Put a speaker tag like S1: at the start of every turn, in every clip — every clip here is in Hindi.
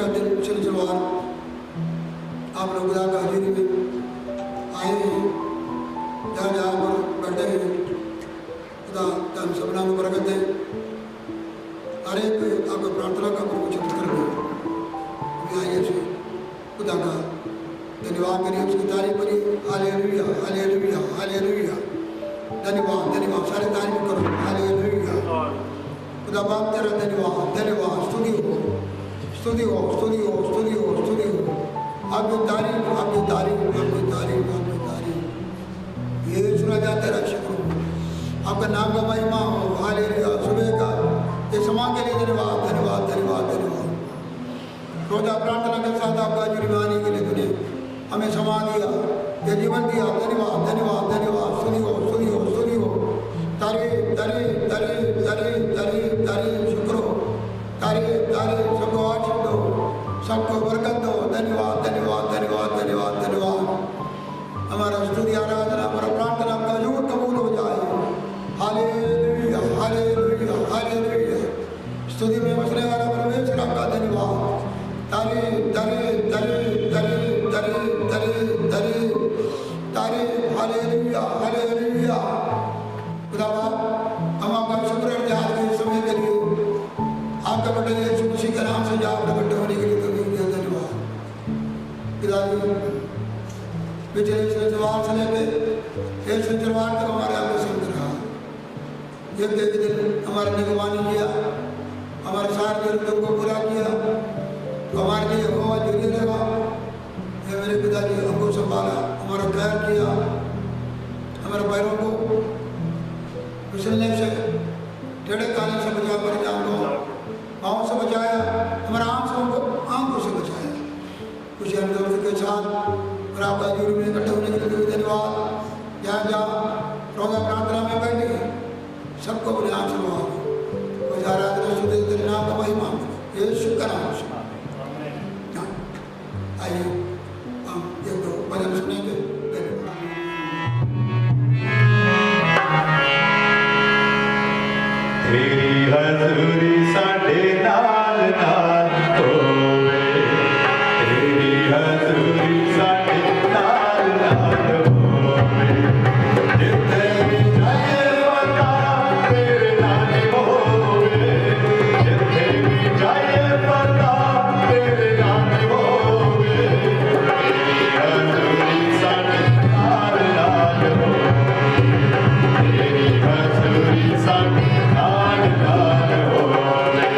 S1: का दिन सिलसिलेवार आप लोग खुदा का हजूरी में आए हैं, जहाँ जहाँ पर बैठे हैं, खुदा तन सबना में बरकत है। हर एक आपको प्रार्थना का प्रवचन करके आइए से खुदा का धन्यवाद करिए, उसकी तारीफ करिए। हालेलुया हालेलुया हालेलुया, धन्यवाद धन्यवाद, सारे तारीफ करो। हालेलुया, खुदा बाप तेरा धन्यवाद धन्यवाद, स्तुति हो स्तुति हो स्तुति हो स्तुति हो स्तुति हो। आपकी तारीफ आपकी तारीफ आपकी तारीफ आपकी तारीफ, ये सुना जाता है शुक्र हो, आपका नाम का महिमा हो। हालेलुया, सुबह का ये समा के लिए धन्यवाद धन्यवाद धन्यवाद धन्यवाद। रोजा प्रार्थना के साथ आपका जुर्माने के लिए तूने हमें समा दिया, ये जीवन दिया। धन्यवाद धन्यवाद धन्यवाद, स्तुति हो स्तुति हो स्तुति हो। तारीफ तारीफ तारीफ तारीफ तारीफ तारीफ, शुक्र हो, तारीफ तारीफ, सबको आशीष दो, सबको बरकत दो। धन्यवाद धन्यवाद धन्यवाद धन्यवाद धन्यवाद। हमारा स्तुति आराधना हमारा प्रार्थना का यूं कबूल हो जाए। हालेलुया हालेलुया हालेलुया, स्तुति में बसने वाला परमेश्वर आपका धन्यवाद। तारीफ तारीफ तारीफ तारीफ तारीफ तारीफ तारीफ तारीफ, हालेलुया हालेलुया। खुदावा हम आपका शुक्र करते हैं आज के समय के लिए, आपका बेटा यीशु मसीह के नाम से आप प्रकट होने के लिए धन्यवाद। पिताजी पिछले शुक्रवार से लेकर एक शुक्रवार तक हमारे आपको संग रहा, एक दिन हमारे निगरानी किया, हमारे सारे जरूरतों को पूरा किया, तो हमारे लिए यहोवा जुड़े रहा। मेरे पिताजी हमको संभाला, हमारा प्यार किया, हमारे पैरों को फिसलने से टेढ़े काने से बचाया, हमारे जान को पाँव से बचाया, हमारे आंखों से बचाया। कुछ अंदर के साथ और आपका जुर्म में इकट्ठे होने के लिए धन्यवाद। जहाँ जहाँ रोजा प्रार्थना में बैठे सबको अपने आशीर्वाद तेरे नाम का महिमा यीशु का नाम से। आइए हम एक दो भजन सुनेंगे।
S2: तेरी हजूरी साडे नाल नाल होवे, तेरी हजूरी साडे नाल नाल होवे। जिथे भी जाए पता तेरे नाल होवे, जिथे भी जाए पता तेरे नाल होवे। तेरी हजूरी साडे नाल नाल होवे, तेरी हजूरी साडे नाल नाल होवे।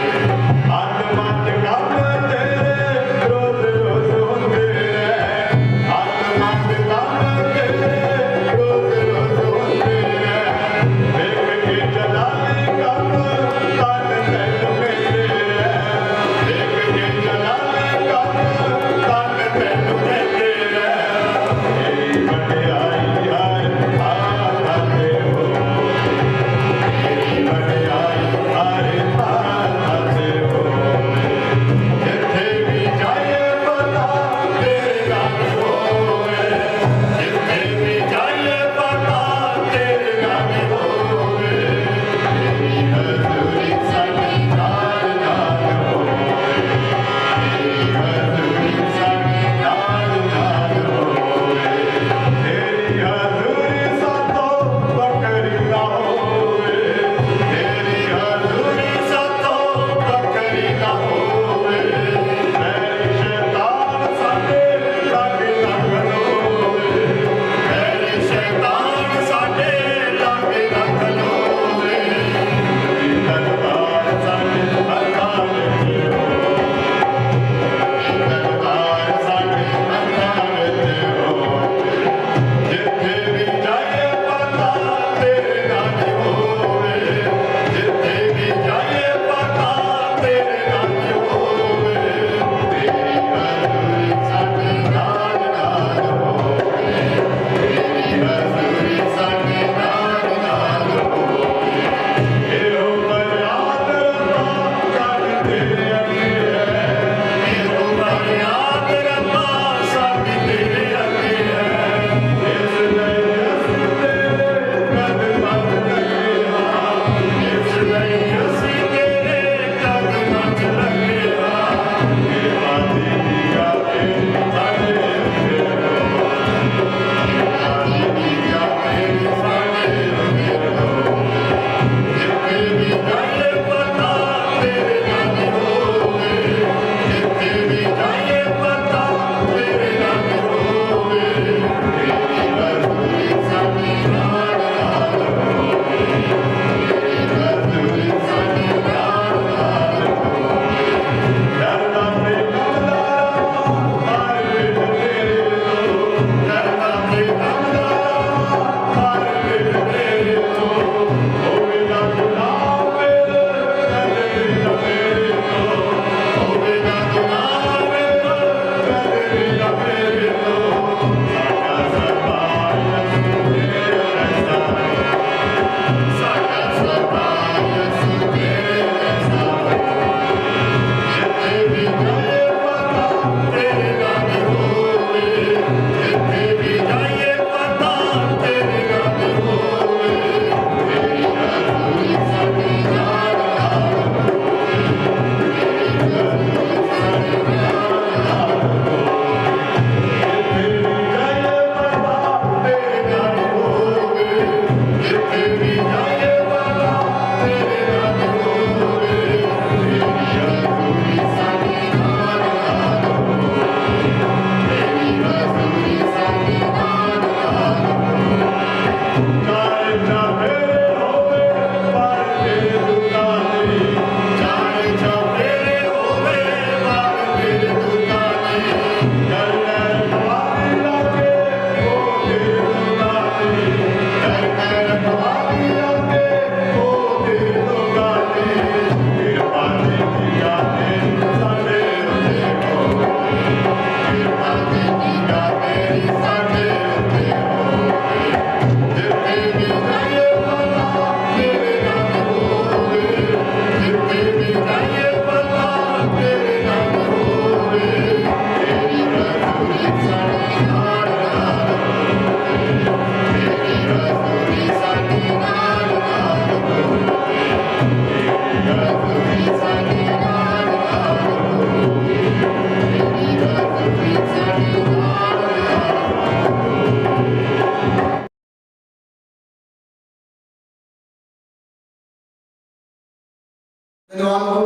S1: धन्यवाद हो।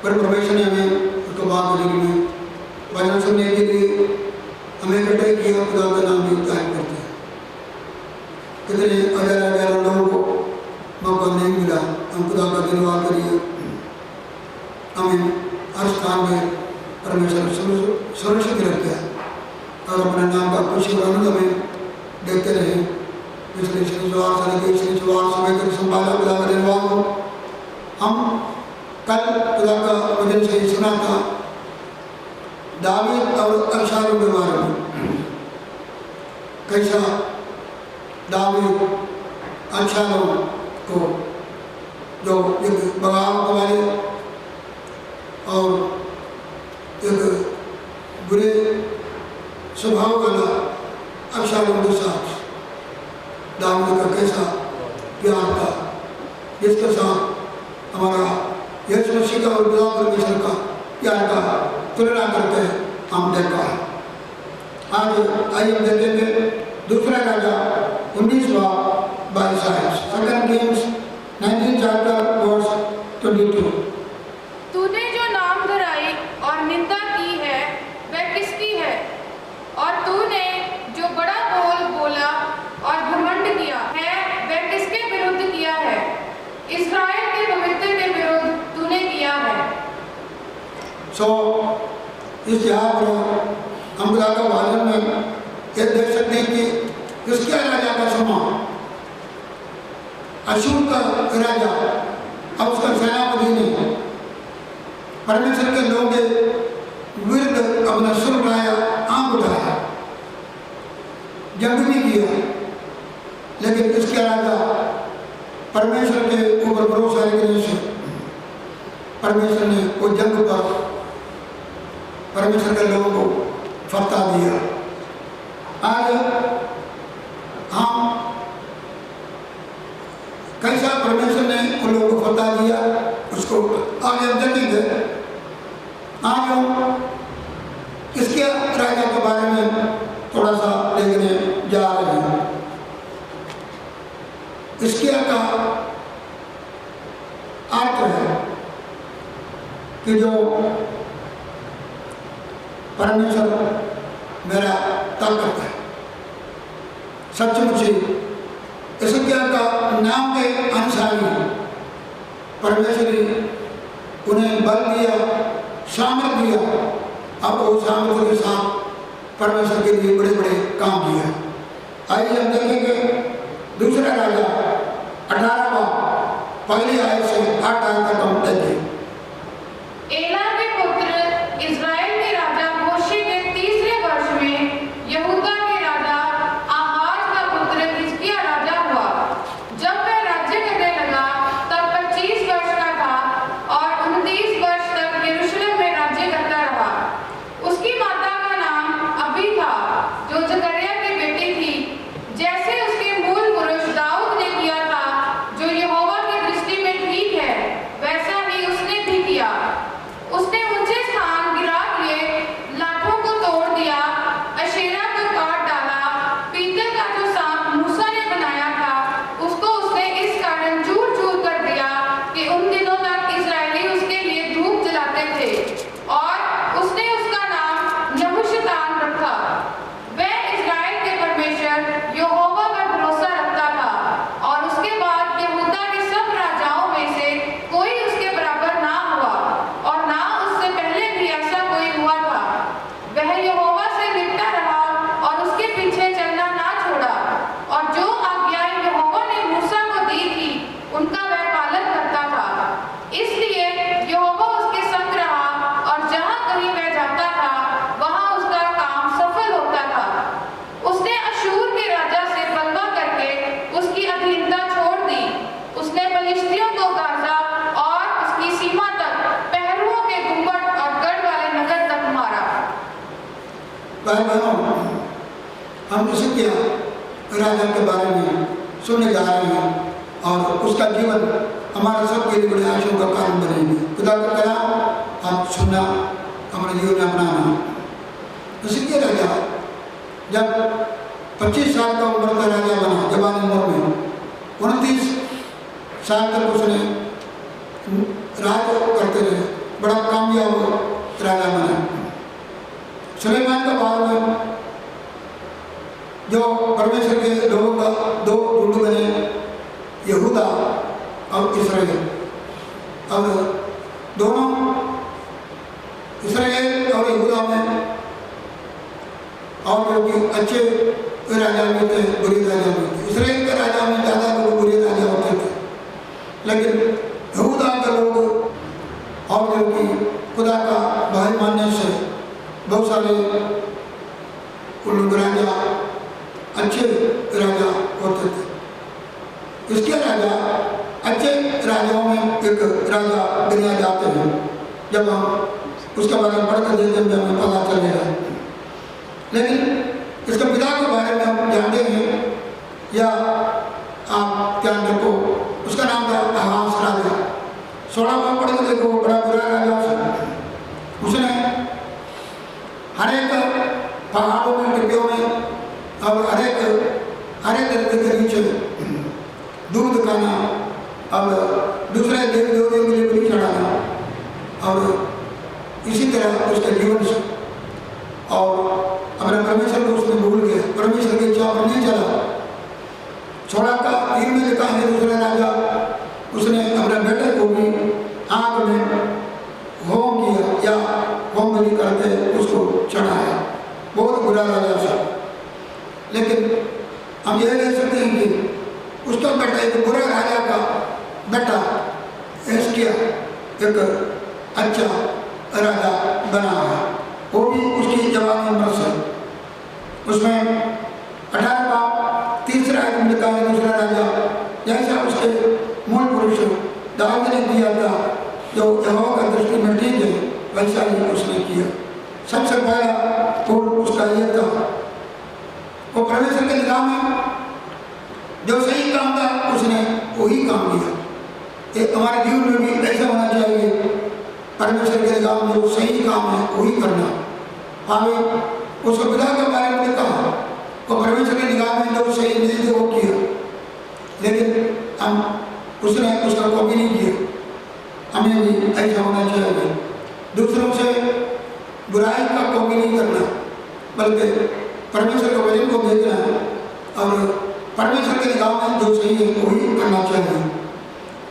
S1: पर परमेश्वर ने हमें उसको बाद में वचन सुनने के लिए हमें इकट्ठे किया। खुदा का नाम भी कायम करते हैं। कितने हजारों लोगों को मौका नहीं मिला। हम खुदा का धन्यवाद करिए। हमें हर स्थान में परमेश्वर सुरक्षित रखते हैं और अपने नाम का खुशी और आनंद हमें देखते रहे। पिछले शनिवार से लेकर शनिवार समय तक संभाला। खुदा का धन्यवाद हो। हम कल खुदा का वचन से सुना था दावीद और अबशालोम के बारे में। कैसा दावीद अबशालोम को जो एक बगावत वाले और एक बुरे स्वभाव वाला अबशालोम के साथ दाऊद का कैसा प्यार था, जिसके साथ हमारा यीशु मसीह का और खुदा परमेश्वर का प्यार का तुलना करके हम देखा है। आज आइए हम देखेंगे दूसरा राजा 19-22 सेकंड किंग्स 19 चैप्टर वर्स 22।
S3: तूने जो नाम धराई और निंदा की है वह किसकी है? और तूने जो बड़ा बोल बोला और घमंड किया है वह किसके विरुद्ध किया है? इस्राएल के पवित्र के विरुद्ध तूने किया है।
S1: इस यहाँ पर हम खुदा का वचन में ये देख सकते हैं कि किसके राजा का समान अशूर का राजा और उसका सेनापति ने परमेश्वर के लोगों के विरुद्ध अपना सुर उठाया, आंख उठाया, जंग भी किया। लेकिन इसके राजा परमेश्वर के ऊपर भरोसा रखने से परमेश्वर ने वो जंग पर परमेश्वर के लोगों को फतह दिया। आज हम कैसा परमेश्वर ने उन लोगों को फतह दिया उसको आगे हम देखेंगे। आज हम इसके राजा के बारे में थोड़ा सा देखने जा रहे हैं। इसके का अर्थ है कि जो परमेश्वर मेरा ताकत है, सचमुच इसके का नाम के अनुसार ही परमेश्वर उन्हें बल दिया, सामर्थ दिया। अब वो सामर्थ के साथ परमेश्वर के लिए बड़े बड़े काम किया। आइए हम देखेंगे दूसरा राजा 18वां पहली आयत से 8 आयत तक हम देखें।
S3: एला के पुत्र इस्राएल के राजा होशे के 3रे वर्ष में यहूदा के राजा आहाज का पुत्र हिजकिय्याह राजा हुआ। जब वह राज्य करने लगा तब 25 वर्ष का था और 29 वर्ष तक यरूशलेम में राज्य करता रहा। उसकी माता का नाम अबी था जो जकर्याह की बेटी थी। जैसे उसके मूल पुरुष दाऊद ने किया था जो यहोवा की दृष्टि में ठीक है, वैसा ही उसने भी किया। उसने ऊंचे स्थान गिरा दिए, लाठों को तोड़ दिया, अशेरा को काट डाला। पीतल का जो सांप मूसा ने बनाया था उसको उसने इस कारण चूर चूर कर दिया कि उन दिनों तक इस्राएली उसके लिए धूप जलाते थे। और उसने उसका नाम नहुशतान रखा। वह इस्राएल के परमेश्वर यहोवा पर भरोसा रखता था और उसके बाद यहूदा के सब राजाओं में से कोई उसके बराबर ना हुआ और ना उससे पहले भी ऐसा कोई हुआ था। वह यहोवा से लिपटा रहा और उसके पीछे चलना ना छोड़ा और जो आज्ञाएं यहोवा ने मूसा को दी थी उनका वह पालन करता था। इसलिए यहोवा उसके संग रहा और जहां कहीं वह जाता था वहां उसका काम सफल होता था। उसने अशूर के राजा से बलवा करके उसकी अधीनता छोड़ दी। उसने फलिश्तियों को गाजा और उसकी सीमा तक पहरुओं के गुम्बद और गढ़ वाले नगर तक मारा।
S1: भाई बहनों, हम हिजकिय्याह राजा के बारे में सुनने जा रहे हैं और उसका जीवन हमारे सबके लिए बड़े आशयों का कारण बनेंगे। खुदा का कलाम आप सुनना, हमारे जीवन में अपनाना। हिजकिय्याह राजा जब 25 साल का उम्र का राजा बना, जवानी उम्र में 29 साल तक उसने राज करते रहे, बड़ा कामयाब राजा बना। सुलेमान का बाद में जो परमेश्वर के लोगों का दो झुंड बने, यहूदा और इस्राएल। अब दोनों इस्राएल और यहूदा में और जो कि अच्छे राजा भी थे, बुरे राजा भी थे। इस्राएल के राजा में ज़्यादा लोग बुरे राजा होते थे, लेकिन यहूदा के लोग और जो कि खुदा का भय मानने से बहुत सारे राजा अच्छे राजा होते थे। इसके राजा अच्छे राजाओं में एक राजा गिना जाते हैं। जब हम उसके बारे में पढ़कर देते हैं हमें पता चलेगा। लेकिन इसके पिता के बारे में हम जानते हैं, या आप ध्यान रखो, उसका नाम था आहाज राजा। 16वां पढ़ के देखो, बड़ा बुरा राजा उसने हर एक पहाड़ों में, टिब्बियों में और हर एक दर्द के नीचे दूध खाना और दूसरे देव देवताओं के लिए बलि चढ़ाना और इसी तरह उसके जीवन से और अपने परमेश्वर को उसने भूल गया, परमेश्वर की इच्छा पर नहीं चला। 16 का 3 में लिखा है, दूसरा राजा उसने अपने बेटे को भी आग में होम किया या होम बलि करके उसको चढ़ाया। बहुत बुरा राजा था। लेकिन हम यह कह सकते हैं कि उसका बेटा, एक बुरा राजा का बेटा हिजकिय्याह एक अच्छा राजा बना है। वो भी उसकी जवानी उम्र से, उसमें 18 का 3रा आयत में लिखा है, दूसरा राजा जैसा उसके मूल पुरुष दाऊद ने किया था, जो यहोवा की दृष्टि में ठीक है, वैसा ही उसने किया। सबसे पहला फूल उसका ये था, वो परमेश्वर के निगाह में जो सही काम था उसने वही काम किया। एक हमारे जीवन में भी ऐसा होना चाहिए, परमेश्वर के निगाह में जो सही काम है वही करना। हमें उसको पिता के बारे में कहा, वो परमेश्वर के निगाह में जो सही नहीं थे वो किया, लेकिन हम उसने उसका कॉपी नहीं किया। हमें भी ऐसा होना चाहिए, दूसरों से बुराई का कॉपी नहीं करना, बल्कि परमेश्वर के वचन को देखना और परमेश्वर के निगाह में जो सही है वही करना चाहिए।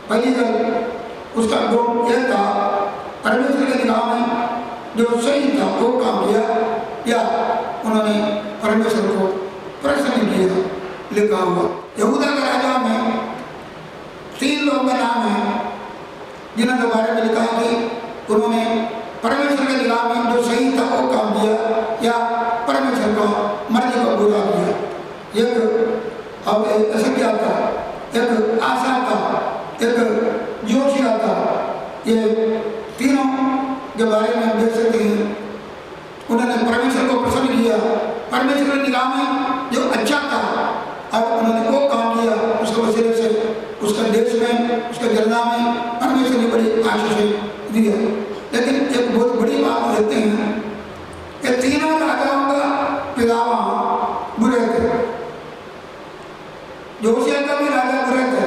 S1: पहली गल उसका गुण यह था, परमेश्वर के निगाह में जो सही था वो काम किया, या उन्होंने परमेश्वर को प्रसन्न किया। लिखा हुआ यहूदा के राजा में 3 लोगों का नाम है जिन्होंने बारे में लिखा है कि उन्होंने परमेश्वर के निगाह में जो सही था वो काम किया या परमेश्वर को मर्जी को पूरा किया। एक हिजकिय्याह था, एक आसा था, एक योशिय्याह था। ये तीनों के बारे में हम देख सकते हैं, उन्होंने परमेश्वर को प्रसन्न किया, परमेश्वर की निगाह में जो अच्छा था और उन्होंने वो काम किया, उसके वसीले से उसके देश में, उसके जनता में परमेश्वर ने बड़ी आशीषें दी है। लेकिन एक बहुत बड़ी बात देखते हैं, ये तीनों राजाओं का पिता बुरे थे। योशिय्याह का भी राजा बुरे थे,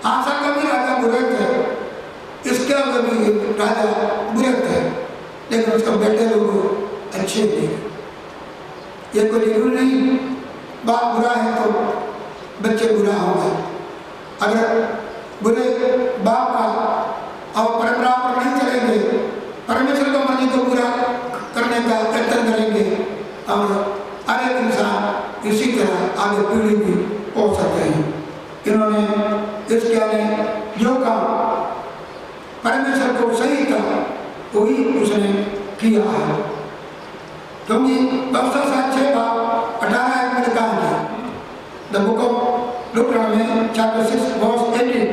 S1: आसा का भी राजा बुरे थे, इसके भी राजा बुरे थे, लेकिन उसका बेटे लोग अच्छे थे। ये कोई जरूरी नहीं बाप बुरा है तो बच्चे बुरा होंगे। अगर बुरे बाप का और परंपरा पर नहीं चलेंगे, परमेश्वर का मर्जी को पूरा करने का यत्न करेंगे और हर एक इंसान इसी तरह आगे पीढ़ी भी हो सकते हैं। इन्होंने हिजकिय्याह ने जो काम परमेश्वर को सही था वही उसने किया है, क्योंकि व्यवस्था साथ 6 का 18 में लिखा है, the book of Deuteronomy chapter 6 verse 18।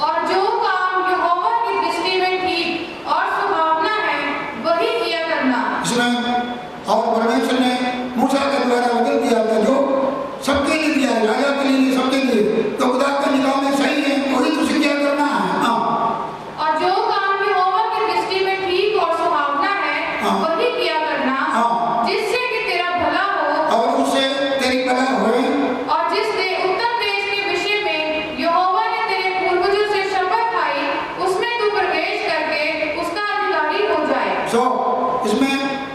S3: और जो काम यहोवा की दृष्टि में ठीक और सुहावना है वही किया करना।
S1: इसमें और परमेश्वर ने मूसा के द्वारा वचन दिया था, जो सबके लिए दिया है, राजा के लिए, सबके लिए, तो खुदा के निगाह में सही है वही तुझे क्या करना है।
S3: और जो काम यहोवा की दृष्टि में ठीक और सुहावना है वही किया करना, जिससे कि तेरा भला हो
S1: और उससे तेरी भला होए,
S3: और जिससे उत्तम देश के विषय में यहोवा ने तेरे पूर्वजों से शपथ खाई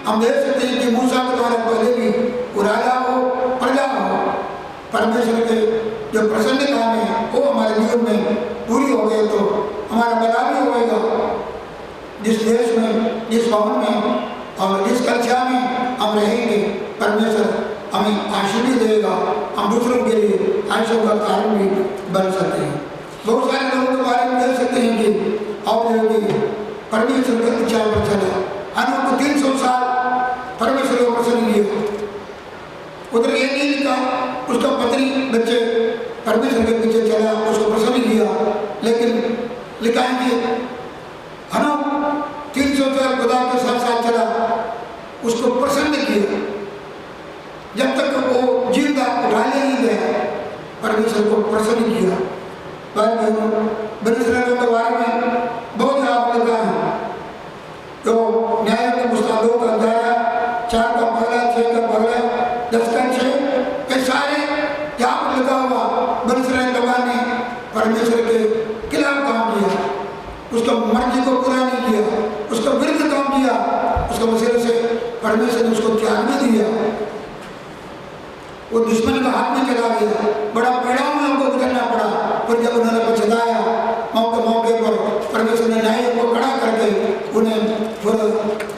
S1: हम देख सकते हैं कि मूसा के द्वारा पहले भी वो राजा हो प्रजा हो, परमेश्वर के जो प्रसन्नता में वो हमारे जीवन में पूरी हो गई तो हमारा भला भी होगा। जिस देश में, जिस भवन में और जिस कक्षा में हम रहेंगे, परमेश्वर हमें आशीर्वाद देगा। हम दूसरों के लिए आशीर्वाद का कारण भी बन सकते हैं। बहुत सारे लोगों के बारे में देख सकते हैं कि और परमेश्वर के इच्छा पर चला, हनोक को 300 साल परमेश्वर को प्रसन्न किया। उधर ये नहीं लिखा उसका पत्नी बच्चे परमेश्वर के पीछे चला, उसको प्रसन्न किया, लेकिन लिखा है कि हनोक 300 साल खुदा के साथ चला, उसको प्रसन्न किया। जब तक वो जिंदा उठा ले नहीं गया, परमेश्वर को प्रसन्न किया। बनी इस्राएल के बारे में बहुत आप लिखा है, तो न्याय के पुस्तक 2 का अध्याय 4 का पहला 6 का पहला 10 का 6 ये सारे यहाँ पर लिखा हुआ बनी इस्राएल ने परमेश्वर के खिलाफ काम किया, उसका मर्जी को पूरा नहीं किया, उसका विरुद्ध काम किया, उसका वसीले से परमेश्वर ने उसको त्याग भी दिया। वो दुश्मन का हाथ में चला गया, बड़ा पड़ाव में उनको गुजरना पड़ा। पर जब उन्होंने पछताया, मौके पर परमेश्वर ने न्याय को खड़ा करके उन्हें फिर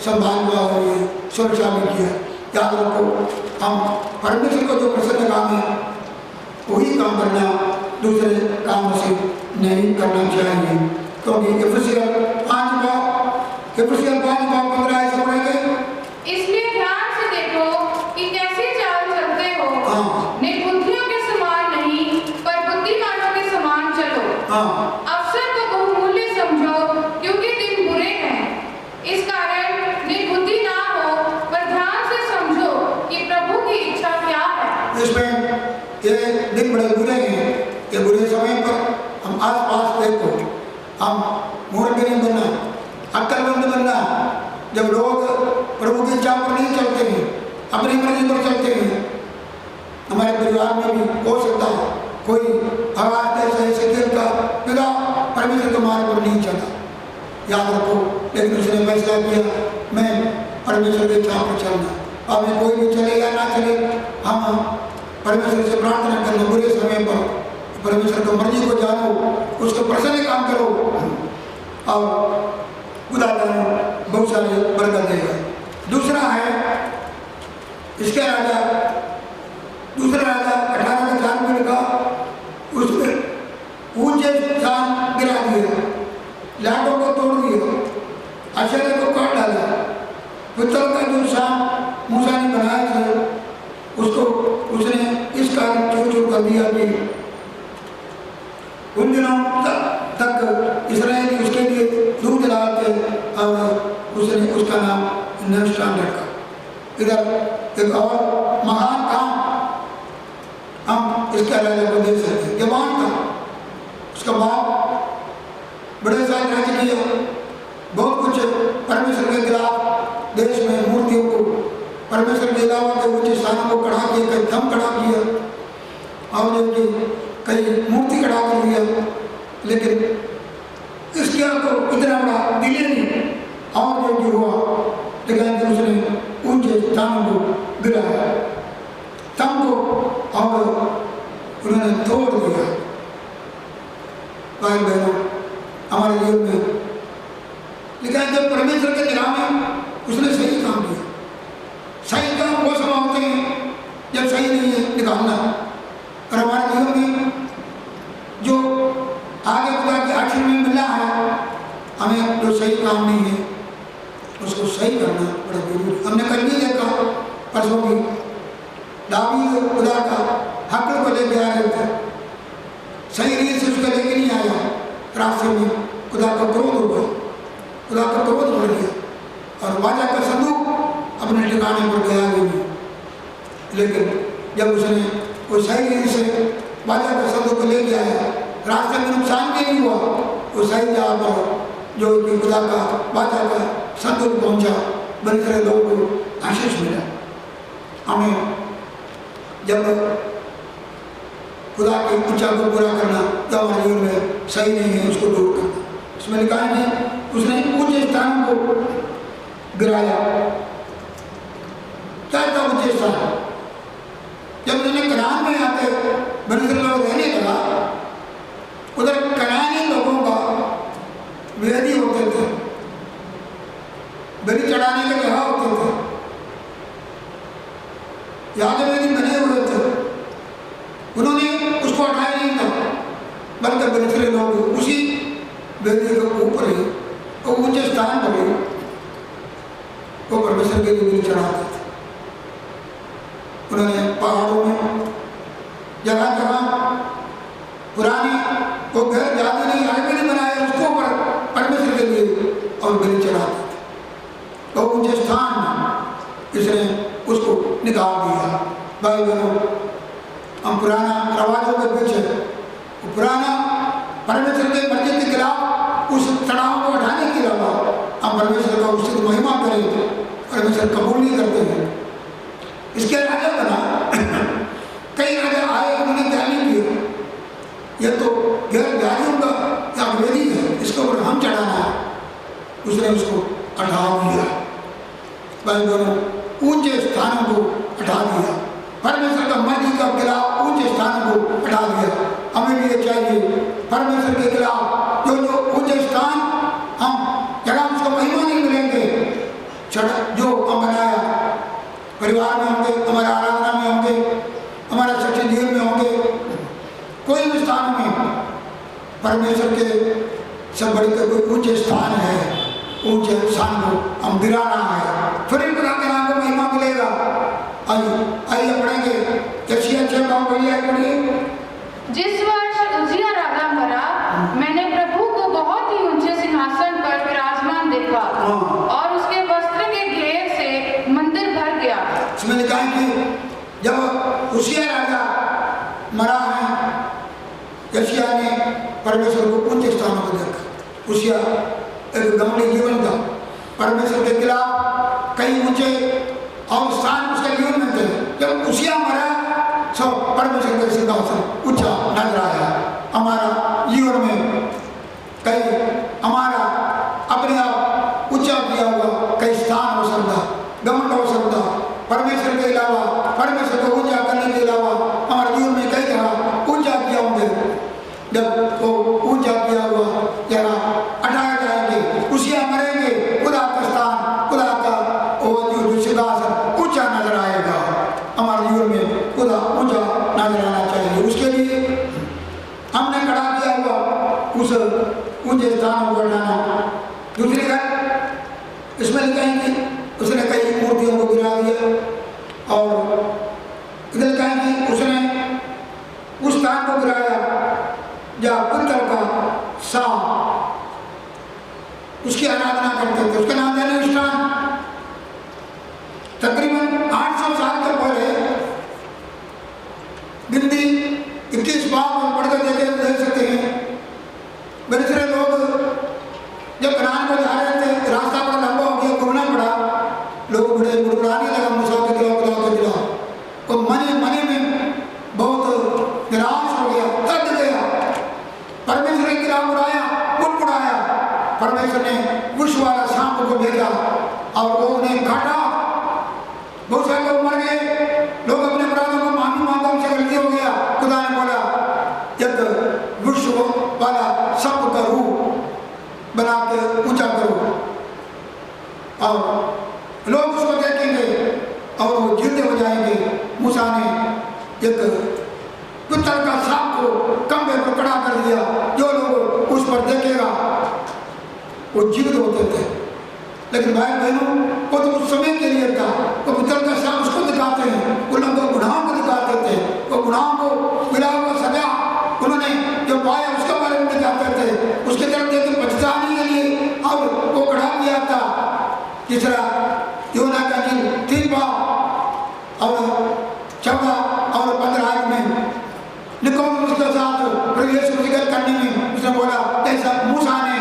S1: संभालना और सुरक्षा में किया। याद रखो, हम परमेश्वर को जो प्रसन्न काम है वही काम करना, दूसरे काम से नहीं करना चाहिए। क्योंकि एफेसियर 5:15 ऐसे पढ़ेंगे,
S3: इसलिए ध्यान से देखो कि कैसी चाल चलते हो, निर्बुद्धियों के समान नहीं पर बुद्धिमानों के समान चलो। अवसर को बहुमूल्य समझो क्योंकि दिन बुरे हैं। इस कारण निर्बुद्धि ना हो पर ध्यान से समझो कि प्रभु की इच्छा क्या है।
S1: इसमें ये दिन बड़े बुरे हैं, ये बुरे समय पर हम आस-पास देखो, हम मूर्ख नहीं बनना, अक्लमंद बनना। जब लोग प्रभु की इच्छा पर नहीं चलते हैं, अपनी मर्जी पर चलते हैं, हमारे परिवार में भी हो सकता है कोई आवाज दे सके का पिता परमेश्वर के मार्ग पर नहीं चला, याद रखो। लेकिन उसने फैसला किया मैं परमेश्वर की इच्छा पर चलना। अब कोई भी चले या ना चले, हम परमेश्वर से प्रार्थना करना बुरे समय पर परमेश्वर की मर्जी को जानो, उसको प्रसन्न काम करो और खुदा जानो बहुत सारे बरकत देगा। दूसरा है इसके राजा, दूसरा राजा 18 में लिखा, उसमें ऊंचे स्थान गिरा दिया, लाटों को तोड़ दिया, आश्चर्य को काट डाला। पित्तल का जो शाम मूसा ने बनाया था उसको उसने इस कारण चूर कर दिया कि उन दिनों तक इसराइली उसके लिए दूध लाते और उसने उसका नाम नष्टान रखा। इधर एक और महान काम हम इसके राजा को देख सकते हैं। जवान था, उसका बाप बड़े सारे राज्य किए, बहुत कुछ परमेश्वर के खिलाफ देश में मूर्तियों को, परमेश्वर के अलावा के ऊंचे स्थानों को खड़ा किया, कई थम खड़ा किया और जो कई मूर्ति खड़ा कर दिया। लेकिन इसके तो इतना बड़ा दिल नहीं और जो हुआ, लेकिन उसने ऊंचे स्थानों को गिराया, तम को और उन्होंने तोड़ दिया। भाई बहनों, हमारे जीवन में लेकिन जब परमेश्वर के खिलाफ में उसने सही काम किया। सही काम वो समय होते हैं जब सही नहीं है निकालना। और हमारे जीवन में जो आगे खुदा के आखिर में मिला है, हमें जो सही काम नहीं है उसको सही करना बड़ा जरूरी। हमने कल भी देखा परसों भी, दावीद खुदा का हक को लेके आ रहे थे, सही रीत से उसको लेके नहीं आया, रास्ते में खुदा का क्रोध हुआ, खुदा का क्रोध बढ़ गया और वाचा का संदूक अपने ठिकाने पर गया भी नहीं। लेकिन जब उसने वो सही रीत से वाचा का संदूक को लेके आया, रास्ते में नुकसान भी नहीं हुआ, वो सही जगह पर जो कि खुदा का वाचा का संदूक पहुंचा, बड़े सारे लोगों को आशीष मिला। हमें जब खुदा की इच्छा को पूरा करना जो हमारे जीवन में सही नहीं है उसको दूर करना। इसमें लिखा है कि उसने ऊंचे स्थानों को गिराया, स्थान। जब उन्होंने कनान में आके बनी इस्राएल लोग रहने लगा, उधर कनानी लोगों का वेदी होते थे, बलि चढ़ाने के जगह होते थे, याजवेदी बने हुए थे। उन्होंने उसको हटाया नहीं था, बल्कि बनी इस्राएल लोग उसी वेदी के ऊपर ही और ऊंचे स्थान पर ही वो परमेश्वर के लिए बलि चढ़ाते थे। उन्होंने पहाड़ों में जगह जगह पुराने वो घर ज्यादा नहीं आगे नहीं बनाए, उसको पर परमेश्वर के लिए और बलि चढ़ाते थे। तो ऊंचे स्थान इसने उसको निकाल दिया। भाई बहनों, हम पुराना रवाजों के पीछे पुराना परमेश्वर के मर्जी के खिलाफ उस तनाव को हटाने के अलावा हम परमेश्वर का उससे महिमा करें, परमेश्वर कबूल नहीं करते हैं। इसके राजा बना कई राजा आए, उन्होंने क्या नहीं किया, यह तो गैर जारियों का या वेदी है, इसके ऊपर हम चढ़ाना है, उसने उसको हटा दिया। भाई बहनों, ऊंचे स्थानों को हटा दिया, परमेश्वर का मर्जी का खिलाफ ऊंचे स्थानों को हटा दिया। हमें भी ये चाहिए, परमेश्वर के खिलाफ जो जो ऊंचे स्थान हम जगह उसको महिमा नहीं मिलेंगे, जो हम बनाया परिवार में होंगे, हमारे आराधना में होंगे, हमारे सच्चे जीवन में होंगे, कोई भी स्थान में परमेश्वर के सब बड़े कोई ऊंचे स्थान है, ऊंचे स्थान को हम गिराना है, फिर इन के नाम को महिमा मिलेगा। आइए पढ़ेंगे यशायाह 6:5।
S3: जिस वर्ष उज्जियाह राजा मरा, मैंने प्रभु को बहुत ही ऊंचे सिंहासन पर विराजमान देखा और उसके वस्त्र के घेर से मंदिर भर गया।
S1: इसमें लिखा है कि जब उज्जियाह राजा मरा है, यशायाह ने परमेश्वर को ऊंचे स्थानों पर देखा। उज्जियाह एक गमड़ी जीवन था, परमेश्वर के खिलाफ कई ऊंचे और स्थान उसके जीवन में थे। जब उज्जियाह मरा, सब परमेश्वर का सिंहासन ऊंचा नजर आया। हमारा जीवन में कई हमारा अपने आप ऊंचा किया हुआ कई स्थान हो सकता, गमन हो सकता, परमेश्वर के अलावा, परमेश्वर को ऊंचा करने के अलावा हमारे जीवन में कई जगह ऊंचा किया होंगे। जब वो ऊंचा किया हुआ जगह हटाए जाएंगे, उज्जियाह मरेंगे, खुदा का स्थान, खुदा का वो सिंहासन ऊंचा नजर आएगा। हमारे जीवन में खुदा ऊंचा नजर आना चाहिए, उसके लिए हमने खड़ा किया हुआ उस ऊंचे स्थानों को हटाना। दूसरी बात इसमें लिखा है कि उसने कई मूर्तियों को गिरा दिया और इधर लिखा है कि उसने उस स्थान को गिराया जहाँ पित्तल का सांप उसकी आराधना करते थे, उसका नाम देने स्थान। तकरीबन 800 साल के पहले गिनती 21 बार में पढ़कर देख सकते हैं। बड़े सारे लोग जब कनान को जा रहे थे, रास्ता बड़ा लंबा हो गया, घूमना पड़ा, लोग बड़े बुड़बुड़ाने लगा, मूसा के खिलाफ वो मने में बहुत निराश हो गया, तक गया, परमेश्वर के खिलाफ उड़ाया, बुड़बुड़ाया। परमेश्वर ने विष वाला सांप को भेजा और वो उन्हें काटा। बहुत सारे लोग मर गए, लोग अपने अपराधों को माफी मांगा, उनसे गलती हो गया। खुदा ने बोला एक विश्व वाला सांप का रूप बना के ऊंचा करो और लोग उसको देखेंगे और वो जिंदे हो जाएंगे। मूसा ने एक पित्तल का सांप को कंबे पर खड़ा कर दिया, जो लोग उस पर देखेगा वो जीवित होते थे। लेकिन भाई बहनों, वो तो उस समय के लिए था, वो पित्तल का सांप उसको दिखाते हैं, उन लोगों को गुनाहों को दिखाते थे, वो गुनाहों को मिला हुआ सजा उन्होंने जो पाया उसके बारे में दिखाते थे, उसके तरफ देखे पछताने के लिए और वो खड़ा किया था। तीसरा योना का दिन 3 बार और 14 और 15 आयत में निकोदेमुस उसके साथ प्रभु यीशु मसीह करने में उसने बोला, जैसा मूसा ने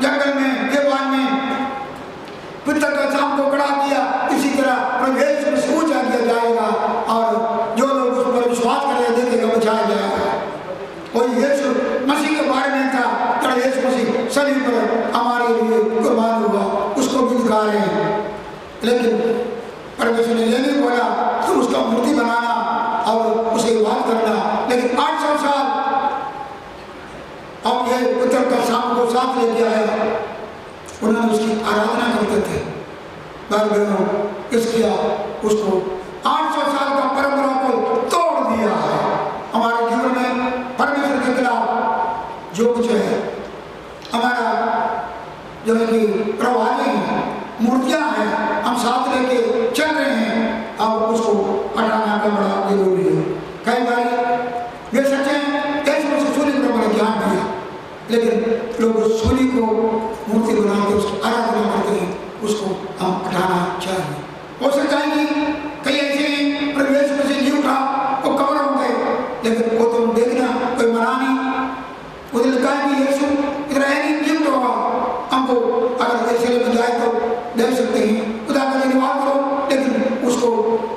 S1: जंगल में देवान में पित्तल का सांप को खड़ा किया, इसी तरह प्रभु यीशु मसीह ऊंचा किया जाएगा और जो लोग उस पर विश्वास करेंगे देखेगा बचाया जाएगा। और यीशु मसीह के बारे में था, जब यीशु मसीह सभी पर हमारे लिए कुर्बान हुआ, उसको भी दिखा रहे हैं। लेकिन परमेश्वर ने ये नहीं बोला उसका मूर्ति बनाना और उसे इबादत करना। लेकिन 800 साल अब ये पुत्र का सांप को साथ लेके आया, उन्होंने उसकी आराधना करते थे। भाई बहनों, इसलिए उसको 800 साल का परंपरा को तोड़ दिया है। हमारे जीवन में परमेश्वर के खिलाफ जो कुछ है, हमारा जो है कि प्रवाही है, मूर्तियां हैं, हम साथ लेके चल रहे हैं, अब उसको हटाना का बड़ा जरूरी है। कई बार ये सच है, सूर्य को बड़ा ज्ञान दिया, लेकिन लोग सूर्य को मूर्ति बना के उसकी आराधना करते हैं, उसको हम हटाना चाहिए। हो सकता है कि कई ऐसे प्रवेश में से नहीं उठा, वो कवर हो गए, लेकिन वो तुम देखना कोई मना नहीं। उधर लिखा है कि यीशु इधर है नहीं, नियुक्त होगा, हमको अगर ऐसे में जाए तो देख सकते हैं, खुदा का धन्यवाद करो, लेकिन उसको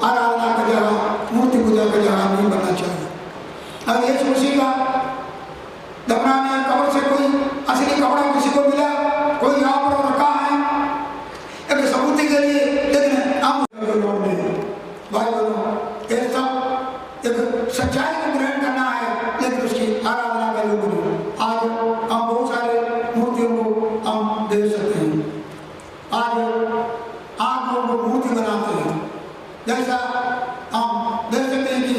S1: आराधना का जगह, मूर्ति पूजा का जगह नहीं बनना चाहिए। अगर यीशु मसीह का दफनाने कब्र से कोई असली कपड़ा किसी को मिला, कोई यहाँ पर रखा है एक सबूत के लिए, लेकिन हम भाई बहनों, ये सब एक सच्चाई को ग्रहण करना है, लेकिन उसकी आराधना का योग नहीं। आज हम बहुत सारे मूर्तियों को हम देख सकते हैं, आज लोगों को मूर्ति बनाते हैं। जैसा हम देख सकते हैं कि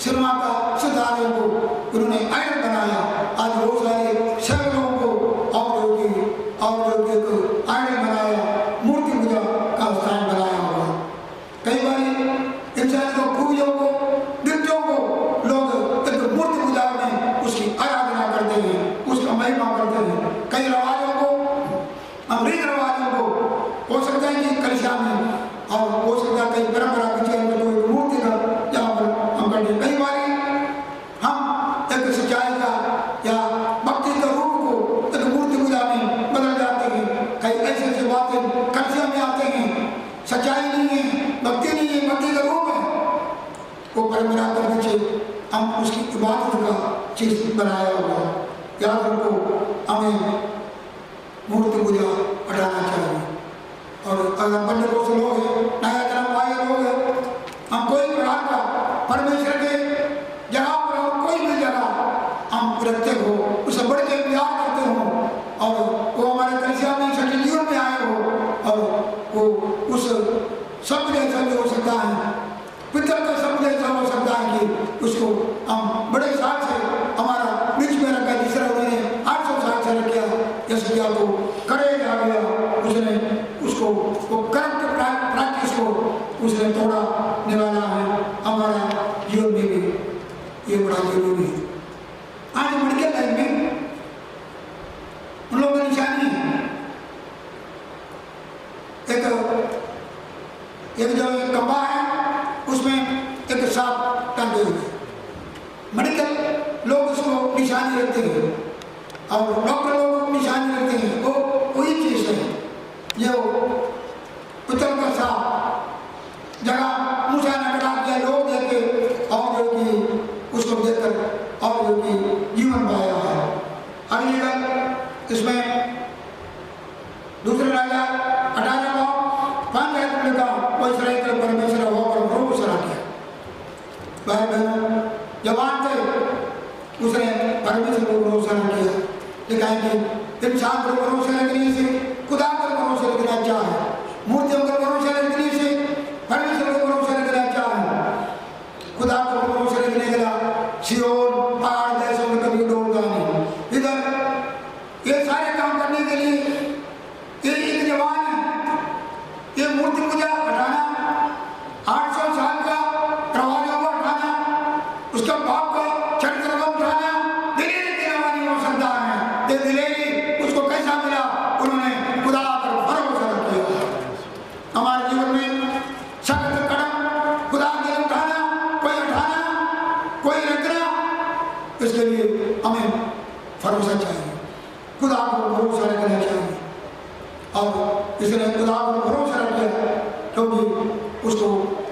S1: सिनेमा का सितारों को उन्होंने आइडल बनाया, आज बहुत सारे शहरों को और आइडल बनाया, मूर्ति पूजा का स्थान बनाया हुआ। कई बार इंसान को खूबियों को, नृत्यों को लोग एक मूर्ति पूजा में उसकी आराधना करते हैं, उसका महिमा करते हैं। कई रवाजों को, अमरीक रवाजों को हो सकता है कि कलिसिया में, और हो सकता है कई परंपरा मूर्ति का यहाँ पर हम करते। कई बार हम एक सच्चाई का या भक्ति का रूप को एक मूर्ति पूजा में बदल जाते हैं। कई ऐसे ऐसे बातें कलिसिया में आते हैं, सच्चाई नहीं है, भक्ति नहीं है, भक्ति का रूप है, वो परंपरा के पीछे हम उसकी इबादत का चीज बनाया हुआ। याद रखो, हमें मूर्ति पूजा हटाना चाहिए। और अगर बड़े लोग हैं, नया जन्म आए लोग हैं, हम कोई प्रकार का परमेश्वर के जगह पर और कोई भी जगह हम रखते हो, उसे बढ़ के प्यार करते हो, और वो हमारे कलिसिया में सच्चे जीवन में आए हो, और वो उस सब जैसा भी हो सकता है, पितर का सब जैसा हो सकता है कि उसको हम बड़े साल से हमारा बीच में रखा, जिसरा उन्होंने 800 साल से रखा, जैसे क्या को करे जा गया, उसने उसको वो करंट प्रैक्टिस को उसने थोड़ा निभाना है। हमारा जीवन में भी ये बड़ा जरूरी है। आज मेडिकल लाइन में उन लोगों की निशानी है, एक जो कपा है उसमें एक सांप टंगे हुए, मेडिकल लोग उसको निशानी रखते हैं और डॉक्टर लोग निशानी रखते हैं। वो वही चीज है, ये पितल का सांप जगह मूसा ने कटा दिया, लोग देखे और जो कि उसको देखकर और जो कि जीवन पाया है। अगली बात इसमें दूसरे राजा 18 का परमेश्वर होकर भरोसा किया। भाई बहनों, जवान थे, उसने परमेश्वर को भरोसा किया, लेकिन इंसान पर भरोसा रखने से खुदा पर भरोसा रखना चाहे, मूर्तियों पर भरोसा रखने से परमेश्वर पर भरोसा रखना चाहे। खुदा पर भरोसा रखने के लिए सियोन पहाड़ देशों में कभी डोलता नहीं। इधर ये सारे काम करने के लिए ये एक जवान है, ये मूर्ति पूजा हटाना, 800 साल का रवाजा को हटाना, उसका बाप का चरित्र को उठाना दिलेरी के रवा नहीं हो सकता है। ये दिलेरी उसको कैसा मिला? उन्होंने खुदा पर भरोसा किया। हमारे जीवन में सख्त कदम खुदा के उठाना, कोई हटाना, कोई रखना, इसके लिए हमें भरोसा चाहिए, खुदा को भरोसा रखना चाहिए। और इसने खुदा पर भरोसा रखा, क्योंकि उसको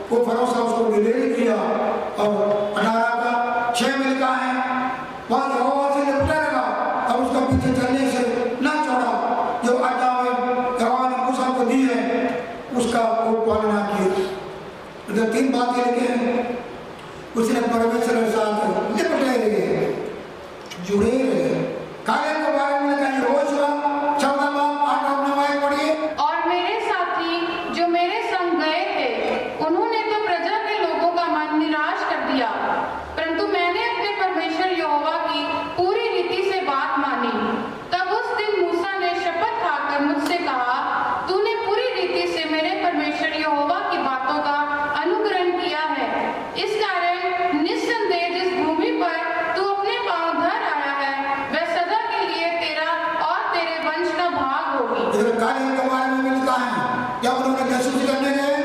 S1: वो भरोसा उसको दिलेरी किया। और 18 का 6 में लिखा है, वह यहोवा से लिपटा लगा और उसका पीछे चलने से न छोड़ा, जो आज्ञाएं यहोवा ने मूसा को दी है उसका वो पालना की। मतलब 3 बातें लिखे हैं। उसने परमेश्वर के साथ लिपटे रहे, जुड़े रहे। कालेब के बारे में लिखा है यहोशुआ 14 बाब 8 और 9 पढ़िए।
S3: और मेरे साथी जो मेरे संग गए थे, उन्होंने तो प्रजा के लोगों का मन निराश कर दिया, परंतु मैंने अपने परमेश्वर यहोवा की पूरी रीति से बात मानी। तब उस दिन मूसा ने शपथ खाकर मुझसे कहा, तूने पूरी रीति से मेरे परमेश्वर यहोवा की बातों का अनुकरण किया है। इस कारण निस्संदेह जिस भूमि पर तू अपने पांव धर आया है, वह सदा के लिए तेरा और तेरे वंश का भाग होगी।
S1: इधर कालेब के बारे में भी लिखा है, जब उन्होंने जासूसी करने गए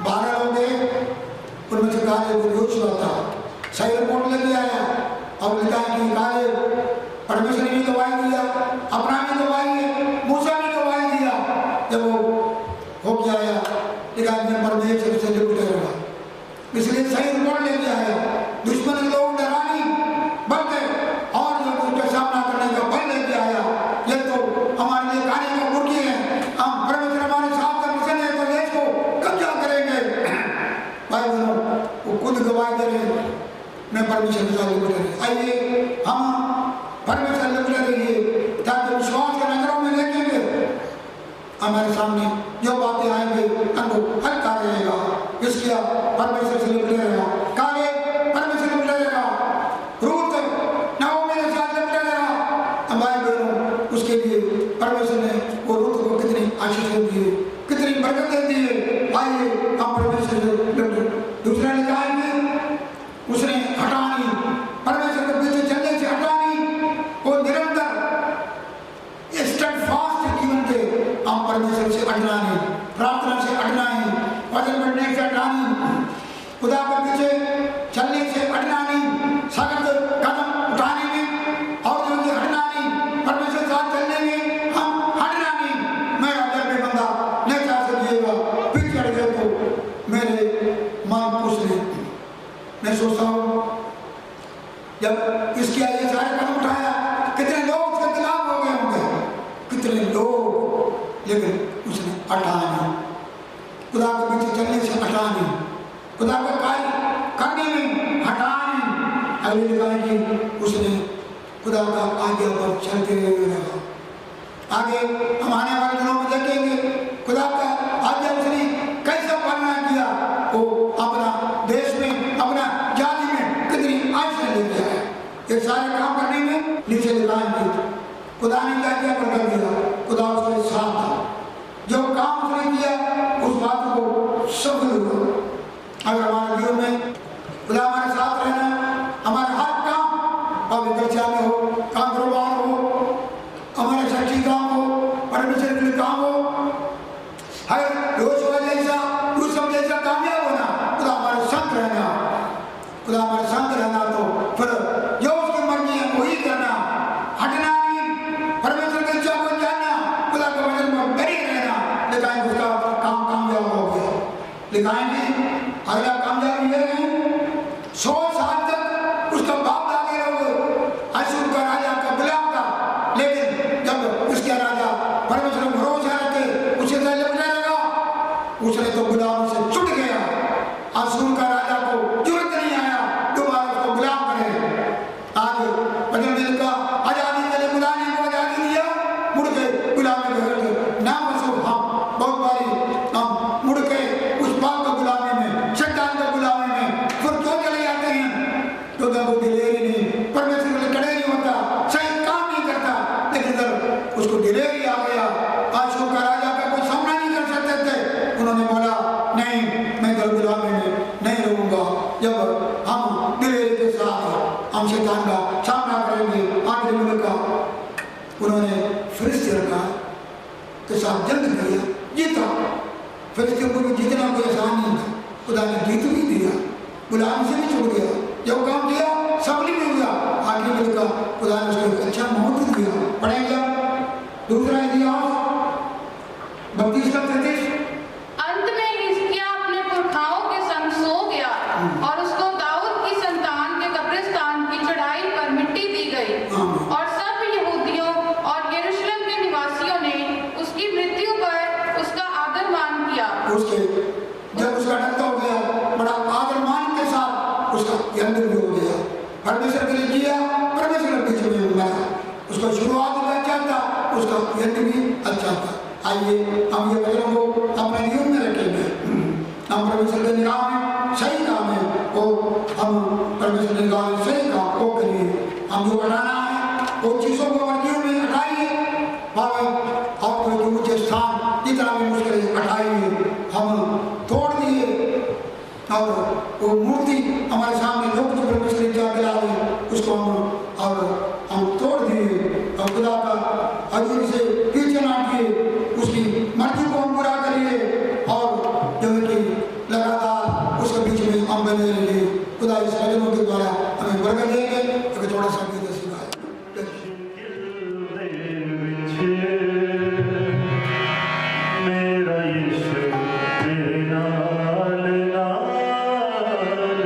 S1: 12 लोग गए, उनमें से कालेब यहोशुआ था। सही रिपोर्ट लेके आया और लिखा है कि कालेब परमेश्वर ने भी गवाही दिया, अपना भी गवाही है, मूसा भी गवाही दिया। जब वो हो गया आया, लिखा मैं परमेश्वर से लिपटे रहा, इसलिए सही रिपोर्ट लेके आया। दुश्मन के लोग डरानी बल्कि और जो उसका सामना करने का बल लेके आया। ये तो हमारे लिए खाने का मुर्गी है, हम परमेश्वर हमारे साथ का मिशन है तो देश को कब्जा करेंगे। भाई बहनों, वो खुद गवाही दे रहे, मैं परमेश्वर के साथ लिपटे रहे। आइए हम परमेश्वर लिपटे रहिए, ताकि विश्वास के नजरों में देखेंगे हमारे सामने जो बातें आएंगे हमको हल्का रहेगा। इसलिए परमेश्वर से लिपटे रहेगा। कालेब परमेश्वर से लिपटे रहेगा, रूत नाओमी के साथ लिपटे रहेगा। हमारे बहनों, उसके लिए परमेश्वर ने वो रूत को कितनी आशीष दी, कितनी बरकतें दी है। आइए हम परमेश्वर से लिपटे। दूसरा लिखा है कि उसने हटानी, परमेश्वर के पीछे चलने से हटानी, वो निरंतर स्टेडफास्ट जीवन के हम परमेश्वर से अड़ना है, प्रार्थना से अड़ना है, वचन पढ़ने से अड़ना है, खुदा के पीछे चलने से अड़ना नहीं, सख्त कदम उठाने में और जो कि हटना नहीं, परमेश्वर साथ चलने में हम हटना नहीं। मैं अगर भी बंदा नहीं चाह सकिएगा, पीछे हट गए तो मेरे मन कुछ नहीं। मैं सोचता हूँ जब इसके ये सारे कदम उठाया, कितने लोग उसके खिलाफ हो गए होंगे, कितने लोग, लेकिन उसने हटाया, खुदा के पीछे चलने से हटानी, खुदा का कार्य करने में हटानी। अगली जगह की उसने खुदा का आज्ञा पर चलते रहेगा। आगे हम आने वाले दिनों में देखेंगे खुदा का आज्ञा उसने कैसा पालना किया, वो अपना देश में, अपना जाति में कितनी आशा लेके आया। ये सारे काम करने में नीचे दिखाएंगे खुदा ने क्या किया, कर दिया, खुदा उसके साथ था। जो काम उसने किया उस बात को सफल हुआ। अगर हमारे जीवन में खुदा हमारे साथ रहना, हमारे हर काम, पवित्रता में हो, कारोबार हो, हमारे शैक्षिक काम हो, परमेश्वर के काम हो, हर यहोशुआ जैसा, यूसुफ जैसा कामयाब होना, खुदा हमारे संग रहना, खुदा हमारे संग रहना। तो फिर जो उसकी मर्जी है वही करना, हटना नहीं, परमेश्वर के इच्छा को जानना, खुदा के वचन में डरे रहना। लिखाएंगे उसका काम कामयाब हो गया। लिखाएंगे अगला कामयाबी ये है, 100 साल तक उसका बाप दादा लोग अशूर का राजा का गुलाम था, लेकिन जब उसके राजा परमेश्वर में भरोसा रखे उसे लिपटने लगा, उसने तो गुलाम से छूट गया। अशूर का राजा को जरूरत नहीं आया दोबारा उसको गुलाम करे। आगे बदल दिल का आजादी के लिए खुदा ने को आजादी दिया, मुड़ के गुलामी में नाम अशूर। हम बहुत बारी हम मुड़ के उस बाप का गुलामी में, शैतान का गुलामी में फिर क्यों चले जाते हैं? तो वो दिलेरी नहीं, परमेश्वर के लिए खड़े नहीं होता, सही काम नहीं करता, लेकिन इधर उसको दिलेरी आ गया। अशूर का राजा का कोई सामना नहीं कर सकते थे, उन्होंने बोला नहीं, मैं इधर गुलामी में नहीं रहूंगा। जब हम दिलेरी के साथ हम शैतान का सामना करेंगे, आखिरी में का उन्होंने फिलिस्तीन के साथ जंग किया, जीता। फिलिस्तीन को भी जीतना कोई आसान नहीं था, खुदा ने जीत भी दिया, गुलामी से भी छूट गया। जब काम किया सफली भी हुआ, आखिरी में का खुदा ने उसको अच्छा मौत दिया। पढ़ेगा दूसरा इतिहास 32 का 33।
S3: अंत में हिजकिय्याह अपने पुरखाओं के संग सो गया और उसको दाऊद की संतान के कब्रिस्तान की चढ़ाई पर मिट्टी दी गई। और सब यहूदियों और यरूशलेम के निवासियों ने उसकी मृत्यु पर उसका आदर मान किया।
S1: उसके जब उसका डंक हो गया, बड़ा आदर मान के साथ उसका यंत्र भी हो गया। परमेश्वर के लिए किया, परमेश्वर के बीच में मरा। उसका शुरुआत भी अच्छा था, उसका यंत्र भी अच्छा था। आइए हम ये वचन को अपने जीवन में रखेंगे। हम परमेश्वर के निगाह में सही काम है वो, हम परमेश्वर के निगाह में सही काम वो करिए। हम जो बनाना है वो चीज़ों को अपने जीवन में हटाइए। भाई आपको जो ऊंचे स्थान जितना भी मुश्किल है हटाइए, हम तोड़ दिए और वो मूर्ति हमारे सामने लोग जो परमेश्वर की जाके लाए उसको हम तोड़ दिए और खुदा का हजूरी से पीछे ना किए, उसकी मर्जी को हम पूरा करिए और जो है कि लगातार उसके बीच में हम बने रहिए। खुदा इस वचनों के द्वारा हमें बरकत देंगे। तो थोड़ा सा गीत सिखाए।
S2: मेरा यीशु मेरे नाल नाल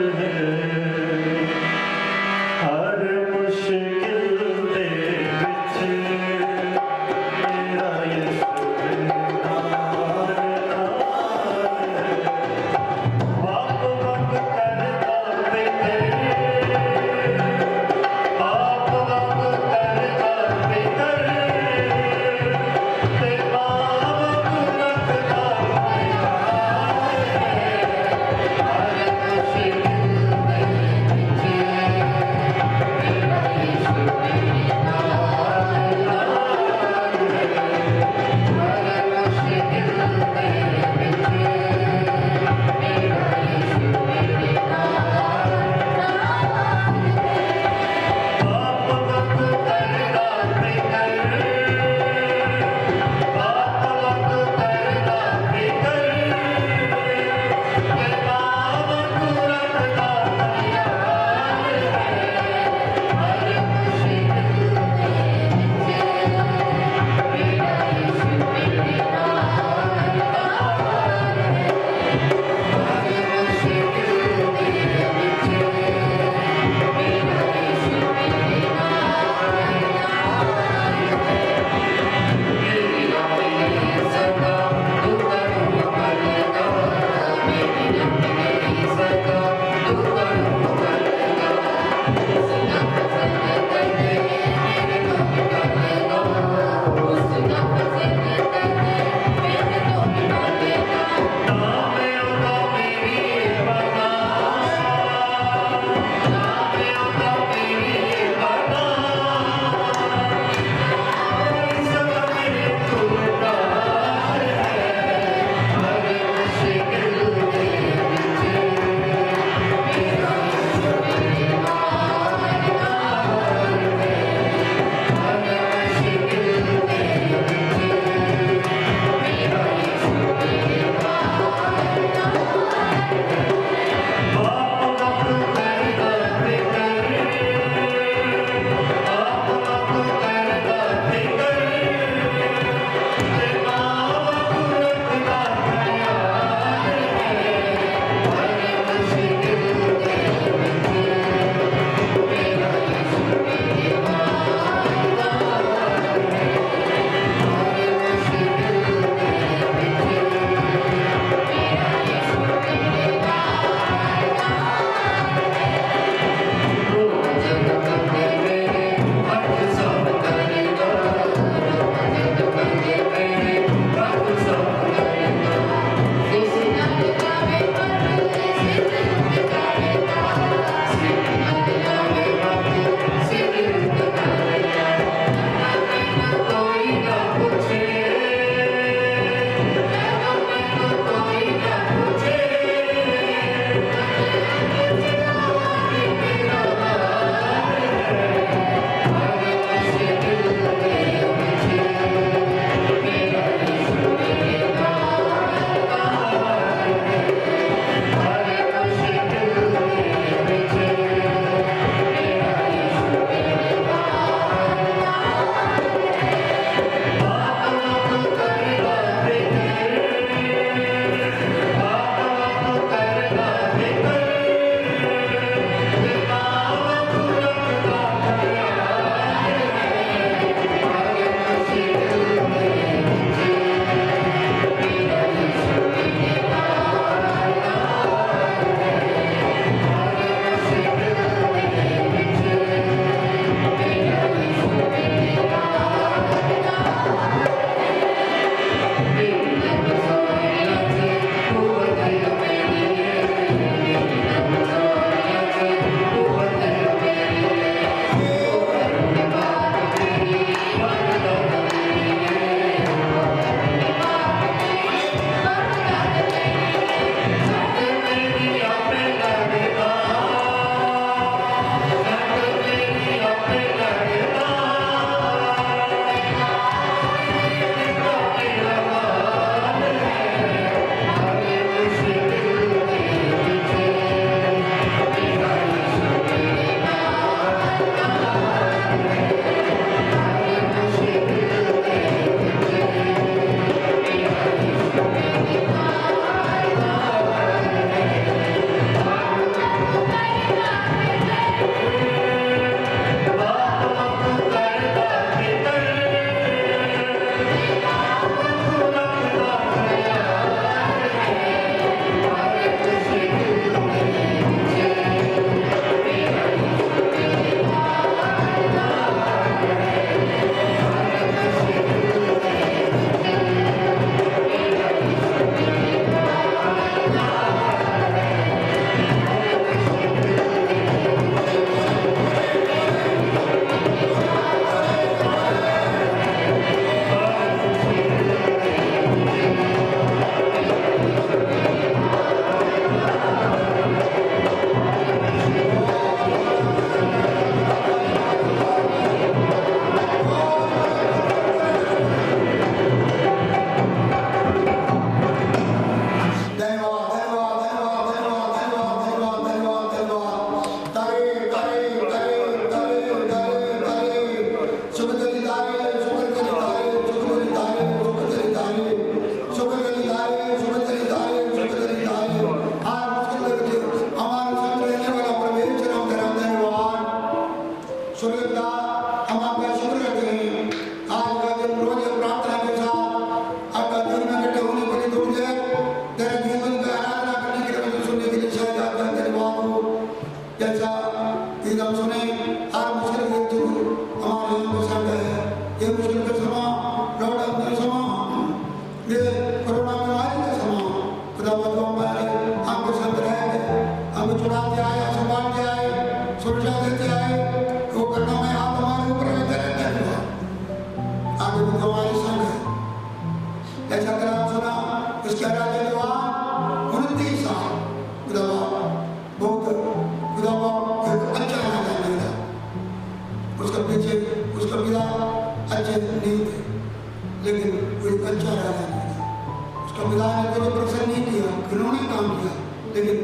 S1: लेकिन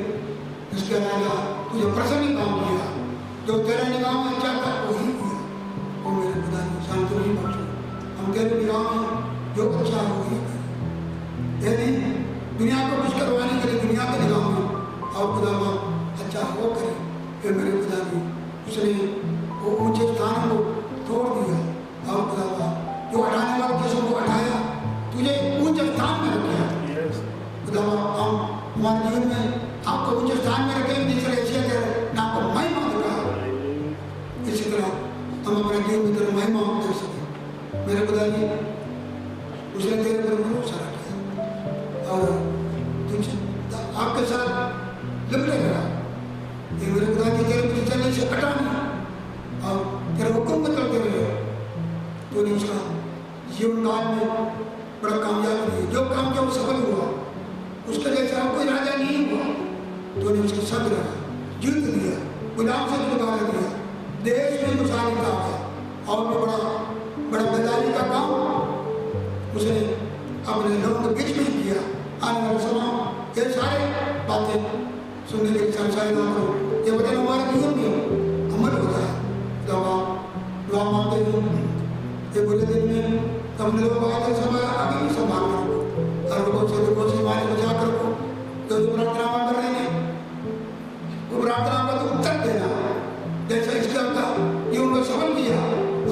S1: इसके राजा तुझे प्रसन्न काम किया, जो तेरे निगाह में अच्छा था वही किया। वो मेरे खुदा ने शांति नहीं बख्शो, हम तेरे निगाह में जो अच्छा है वही करें। ये नहीं दुनिया को कुछ करवाने के लिए दुनिया के निगाह में और खुदा अच्छा वो करे। फिर मेरे खुदा ने उसने वो ऊंचे स्थान को तोड़ दिया और खुदा जो हटाने वाले किस्म को हटाया, तुझे ऊंचे स्थान में रखा। खुदा हम हमारे जीवन में आपको ऊंचे स्थान में रखें, दूसरे ऐसे कर ना आपको महिमा दिखा। इसी तरह हम अपने जीवन में तेरे महिमा दे सकें। मेरे खुदा जी उसने तेरे पर भरोसा रखा और तुझे आपके साथ लिपटे रहा। ये मेरे खुदा जी तेरे पीछे चलने से कटा नहीं और तेरे हुक्म में चलते रहे, तो नहीं उसका जीवन काल में बड़ा कामयाब नहीं। जो काम जब सफल हुआ उसके जैसा कोई राजा नहीं हुआ, तो ने उसके संग रहा, जीत दिया, गुलाम से छुटकारा दिया, देश में खुशहाली का आया और भी बड़ा बेदारी का काम उसने अपने लोगों के बीच में किया। आने वाले समय ये सारे बातें सुनने के संसारी ना करो, ये वचन हमारे जीवन में अमल हो जाए। दुआ मांगते हैं ये बुरे दिन में हमने लोग आते समय आगे भी संभाल करो और लोगों से बचा करो। जो प्रार्थना कर रहे हैं वो प्रार्थना का तो उत्तर देना, जैसे इसके अंदर ये उन्होंने सफल किया।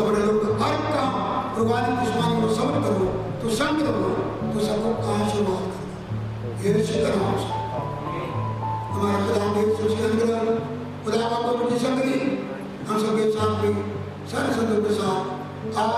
S1: अपने लोग हर काम कुर्बानी दुश्मनी को सफल करो, तो संग रहो, तो सबको आशीर्वाद करो। ये शिकर हमारा खुदा खुदा बाबा की संगति हम सबके साथ भी सारे संतों के साथ आज